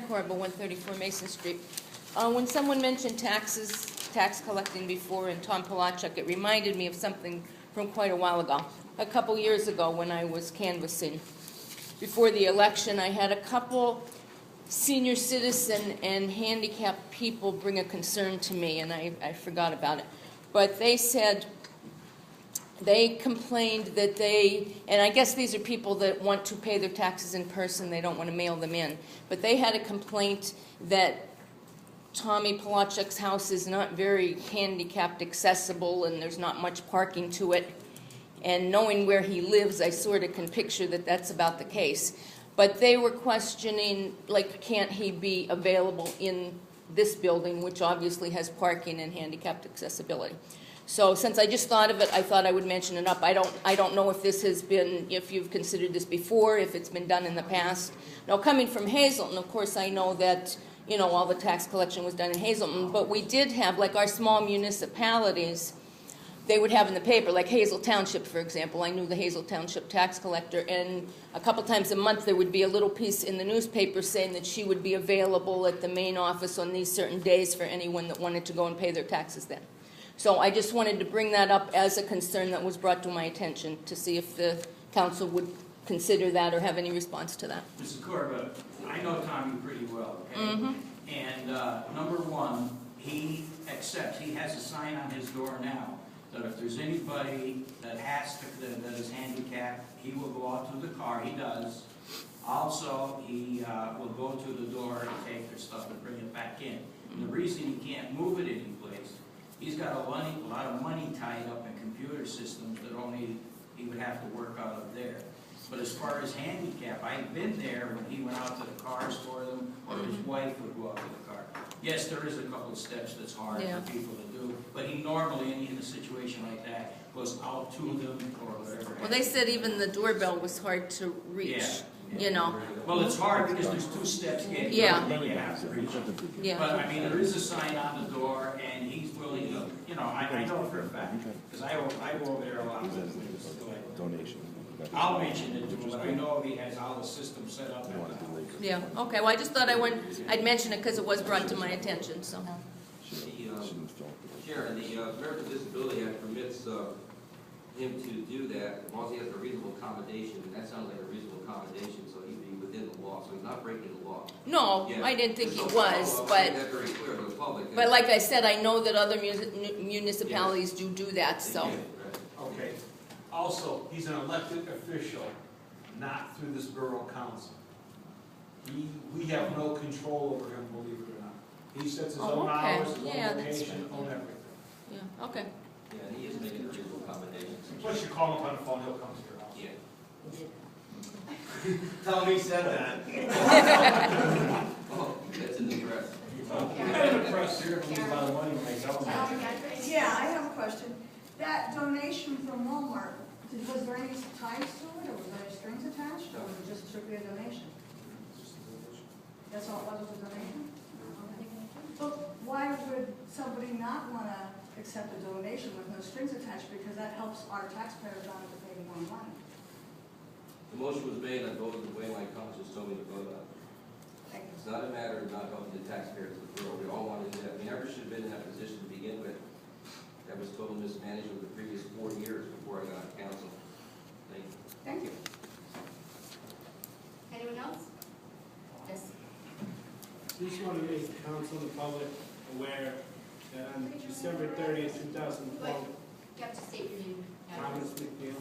Corbo, 134 Mason Street. When someone mentioned tax collecting before, and Tom Polachuk, it reminded me of something from quite a while ago. A couple years ago when I was canvassing before the election, I had a couple senior citizen and handicapped people bring a concern to me, and I forgot about it. But they said, they complained that and I guess these are people that want to pay their taxes in person, they don't want to mail them in, but they had a complaint that Tommy Polachuk's house is not very handicapped accessible and there's not much parking to it. And knowing where he lives, I sort of can picture that that's about the case. But they were questioning, like, can't he be available in this building, which obviously has parking and handicapped accessibility. So since I just thought of it, I thought I would mention it up. I don't know if this has been, if you've considered this before, if it's been done in the past. Now, coming from Hazelton, of course, I know that, you know, all the tax collection was done in Hazelton, but we did have, like, our small municipalities, they would have in the paper, like Hazel Township, for example. I knew the Hazel Township tax collector, and a couple times a month there would be a little piece in the newspaper saying that she would be available at the main office on these certain days for anyone that wanted to go and pay their taxes then. So I just wanted to bring that up as a concern that was brought to my attention to see if the council would consider that or have any response to that. Mrs. Corba, I know Tommy pretty well, okay? Mm-hmm. And number one, he accepts, he has a sign on his door now that if there's anybody that that is handicapped, he will go out to the car, he does. Also, he will go to the door and take their stuff and bring it back in. And the reason he can't move it anyplace, he's got a lot of money tied up in computer systems that only he would have to work out of there. But as far as handicap, I've been there when he went out to the cars for them, or his wife would go out to the car. Yes, there is a couple of steps that's hard for people to do, but he normally, in a situation like that, goes out to them or whatever. Well, they said even the doorbell was hard to reach, you know. Well, it's hard because there's two steps getting you have to reach. Yeah. But, I mean, there is a sign on the door, and he's willing to, you know, I know for a fact, because I go over there a lot. Donation. I'll mention it to him, but I know he has all the systems set up. Yeah, okay, well, I just thought I'd mention it because it was brought to my attention, so. Sharon, the American Disability Act permits him to do that as long as he has a reasonable accommodation, and that sounds like a reasonable accommodation, so he'd be within the law, so he's not breaking the law. No, Yeah. I didn't think he was, That very clear to the public. but like I said, I know that other municipalities do that, so. Okay. Also, he's an elected official, not through this borough council. We have no control over him, believe it or not. He sets his own hours, his own location, own everything. Yeah, okay. Yeah, he is making a reasonable accommodation. Plus, you call him up on the phone, he'll come to your house. Yeah. Tell him he said that. Oh, that's in the press. The press here believes a lot of money when they tell him. Yeah, I have a question. That donation from Walmart, was there any ties to it, or was there any strings attached, or was it just strictly a donation? That's all it was a donation? But why would somebody not want to accept a donation with no strings attached, because that helps our taxpayers not have to pay more money? The motion was made, I voted the way my conscience told me to vote on it. Thank you. It's not a matter of not helping the taxpayers of the borough. We all wanted to do that. We never should have been in that position to begin with. That was total mismanagement the previous 4 years before I got on council. Thank you. Thank you. Anyone else? Yes. Just want to make the council and the public aware that on December 30th, 2012, You have to state your name. Thomas McNeil